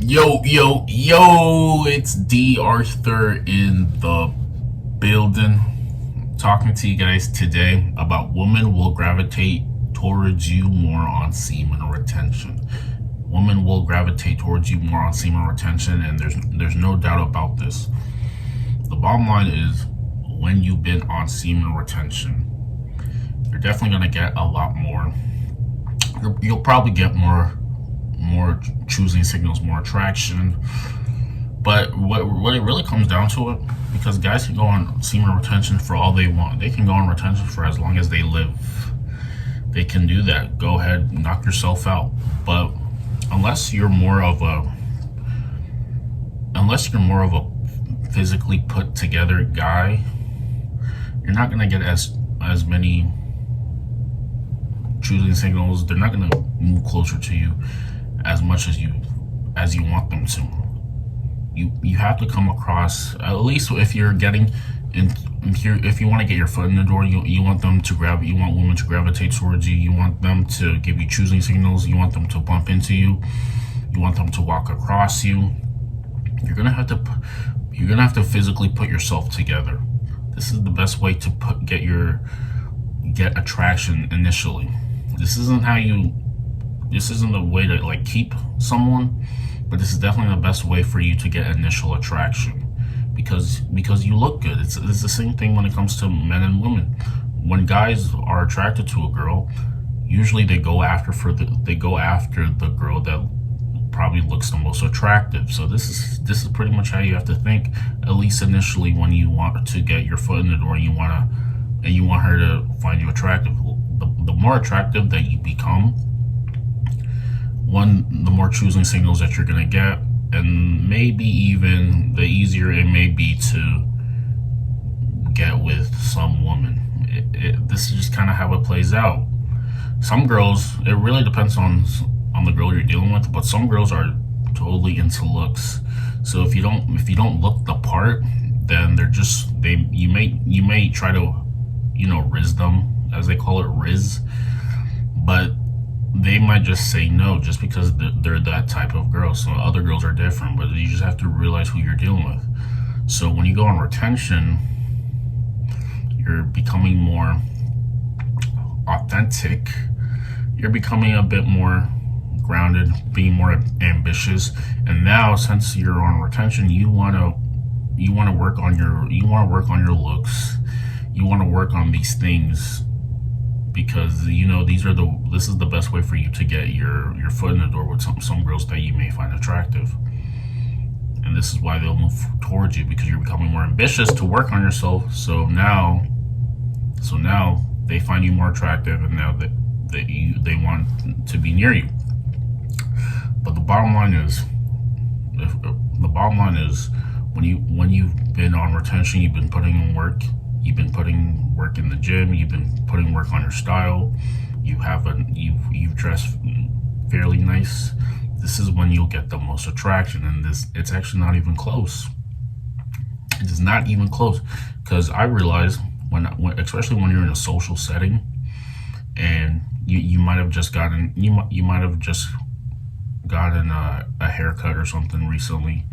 Yo, it's D.Arthur in the building. Talking to you guys today about women will gravitate towards you more on semen retention. Women will gravitate towards you more on semen retention, and there's no doubt about this. The bottom line is, when you've been on semen retention, you're definitely gonna get a lot more. You'll probably get more choosing signals, more attraction. But what it really comes down to it, because guys can go on semen retention for all they want. They can go on retention for as long as they live. They can do that. Go ahead, knock yourself out. But unless you're more of a physically put together guy, you're not gonna get as many choosing signals. They're not gonna move closer to you as much as you want them to. You have to come across, at least if you're getting in here, if you want to get your foot in the door, you want them to you want women to gravitate towards you. You want them to give you choosing signals. You want them to bump into you. You want them to walk across you. You're gonna have to physically put yourself together. This is the best way to get attraction initially. This isn't the way to like keep someone, but this is definitely the best way for you to get initial attraction, because you look good. It's the same thing when it comes to men and women. When guys are attracted to a girl, usually they go after the girl that probably looks the most attractive. So this is pretty much how you have to think, at least initially, when you want to get your foot in the door and you want her to find you attractive. The more attractive that you become, the more choosing signals that you're gonna get, and maybe even the easier it may be to get with some women. This is just kind of how it plays out. Some girls, it really depends on the girl you're dealing with, but some girls are totally into looks. So if you don't look the part, then you may try to riz them, as they call it, riz, but they might just say no just because they're that type of girl. So other girls are different, but you just have to realize who you're dealing with. So when you go on retention, you're becoming more authentic. You're becoming a bit more grounded, being more ambitious. And now, since you're on retention, you want to work on your looks. You want to work on these things, because this is the best way for you to get your foot in the door with some girls that you may find attractive. And this is why they'll move towards you, because you're becoming more ambitious to work on yourself. So now they find you more attractive, and now they want to be near you. But the bottom line is, when you've been on retention, you've been putting in work. You've been putting work in the gym. You've been putting work on your style. You've dressed fairly nice. This is when you'll get the most attraction, and it's actually not even close. It is not even close, because I realize especially when you're in a social setting, and you might have just gotten a haircut or something recently,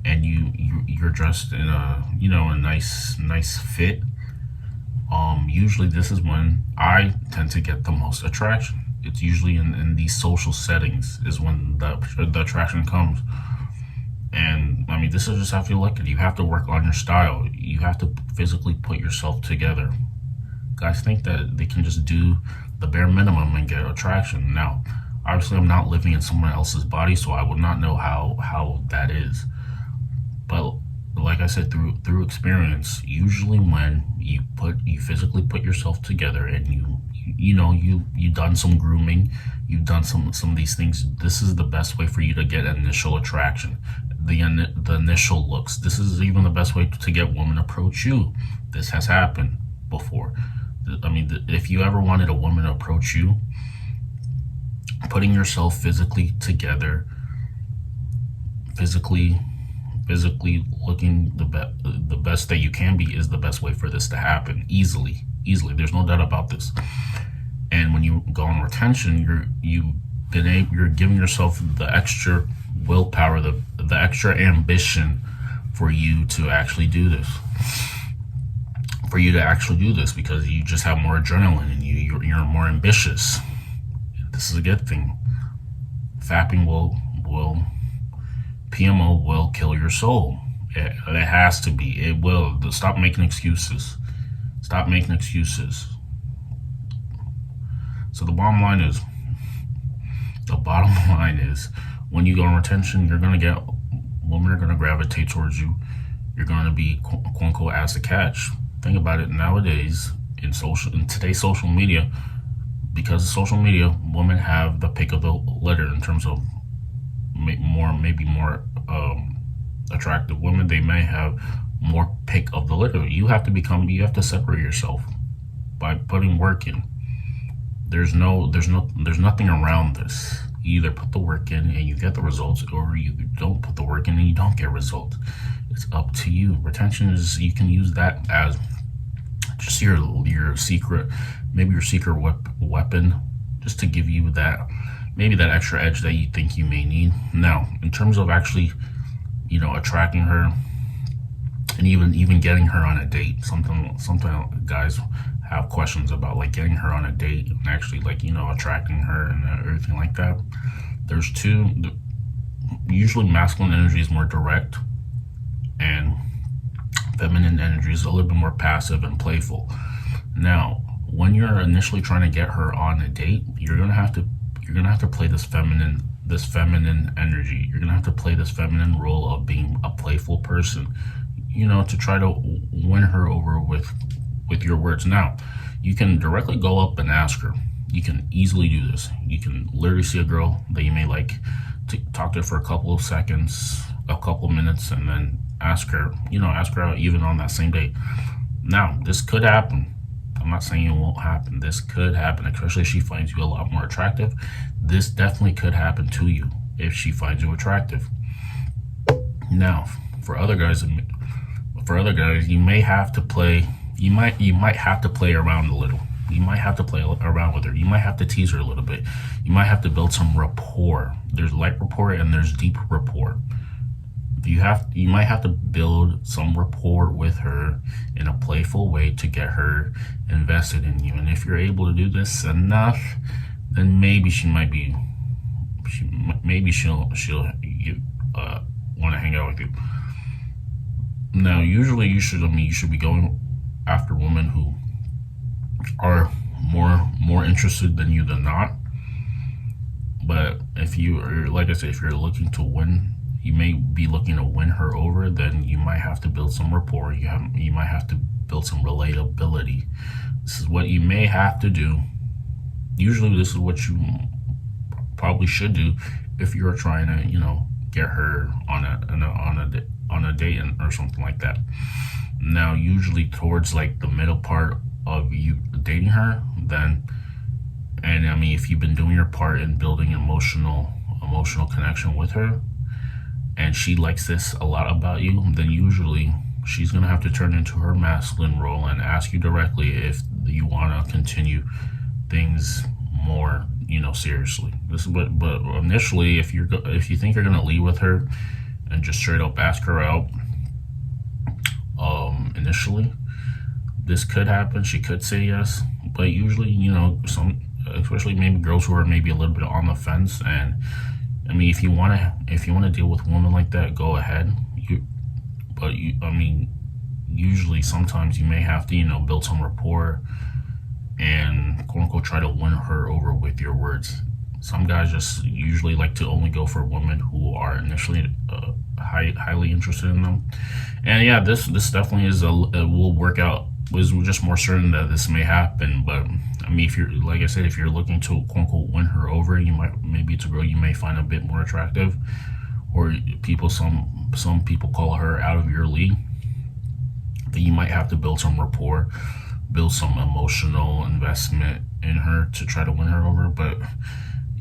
and you're dressed in a nice fit. Usually this is when I tend to get the most attraction. It's usually in these social settings is when the attraction comes. And I mean, this is just how you look at it. You have to work on your style. You have to physically put yourself together. Guys think that they can just do the bare minimum and get attraction. Now, obviously, I'm not living in someone else's body, so I would not know how that is. But like I said, through experience, usually when you physically put yourself together, and you've done some grooming, you've done some of these things, this is the best way for you to get initial attraction, the initial looks. This is even the best way to get women to approach you. This has happened before. I mean, if you ever wanted a woman to approach you, putting yourself physically together, physically looking the best that you can be, is the best way for this to happen easily. There's no doubt about this. And when you go on retention, you're giving yourself the extra willpower, the extra ambition for you to actually do this. Because you just have more adrenaline in you. You're more ambitious. This is a good thing. Fapping PMO will kill your soul. It has to be. It will. Stop making excuses. Stop making excuses. So the bottom line is, when you go on retention, women are gonna gravitate towards you. You're gonna be quote unquote as the catch. Think about it nowadays in today's social media. Because of social media, women have the pick of the litter in terms of maybe more attractive women. They may have more pick of the litter. You have to separate yourself by putting work in. There's nothing around this. You either put the work in and you get the results, or you don't put the work in and you don't get results. It's up to you. Retention you can use that as just your secret weapon, just to give you maybe that extra edge that you think you may need. Now, in terms of actually, attracting her and even getting her on a date, something guys have questions about, like getting her on a date and actually attracting her and everything like that. There's two. Usually masculine energy is more direct, and feminine energy is a little bit more passive and playful. Now, when you're initially trying to get her on a date, you're gonna have to play this feminine energy. You're gonna have to play this feminine role of being a playful person, to try to win her over with your words. Now, you can directly go up and ask her. You can easily do this. You can literally see a girl that you may like, to talk to her for a couple of seconds, a couple of minutes, and then ask her out even on that same day. Now, this could happen. I'm not saying it won't happen. This could happen, especially if she finds you a lot more attractive. This definitely could happen to you if she finds you attractive. Now, for other guys, you may have to play. You might have to play around a little. You might have to play around with her. You might have to tease her a little bit. You might have to build some rapport. There's light rapport and there's deep rapport. You might have to build some rapport with her in a playful way to get her invested in you. And if you're able to do this enough, then maybe she'll want to hang out with you. Now, usually you should be going after women who are more interested than you than not. But if you're looking to win, you may be looking to win her over, then you might have to build some rapport. You might have to build some relatability. This is what you may have to do. Usually this is what you probably should do if you're trying to, get her on a date or something like that. Now, usually towards the middle part of you dating her, if you've been doing your part in building emotional connection with her, and she likes this a lot about you, then usually she's going to have to turn into her masculine role and ask you directly if you want to continue things more, seriously. But initially, if you think you're going to leave with her and just straight up ask her out, initially, this could happen. She could say yes, but usually, especially maybe girls who are maybe a little bit on the fence, and if you want to deal with women like that, go ahead. Usually sometimes you may have to, build some rapport and quote unquote try to win her over with your words. Some guys just usually like to only go for women who are initially highly interested in them. And yeah, this definitely will work out. We're just more certain that this may happen. But if you're, like I said, if you're looking to quote unquote win her over, maybe it's a girl you may find a bit more attractive, or some people call her out of your league. Then you might have to build some rapport, build some emotional investment in her to try to win her over. But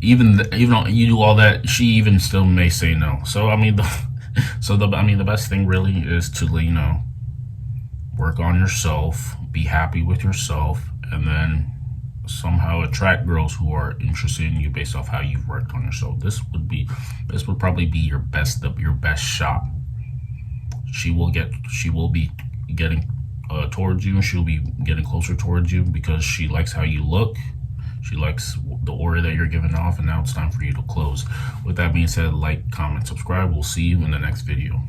even though you do all that, she even still may say no. So the best thing really is to work on yourself, be happy with yourself, and then somehow attract girls who are interested in you based off how you've worked on yourself. This would probably be your best shot. She will be getting towards you, and she'll be getting closer towards you because she likes how you look. She likes the aura that you're giving off, and now it's time for you to close. With that being said, like, comment, subscribe. We'll see you in the next video.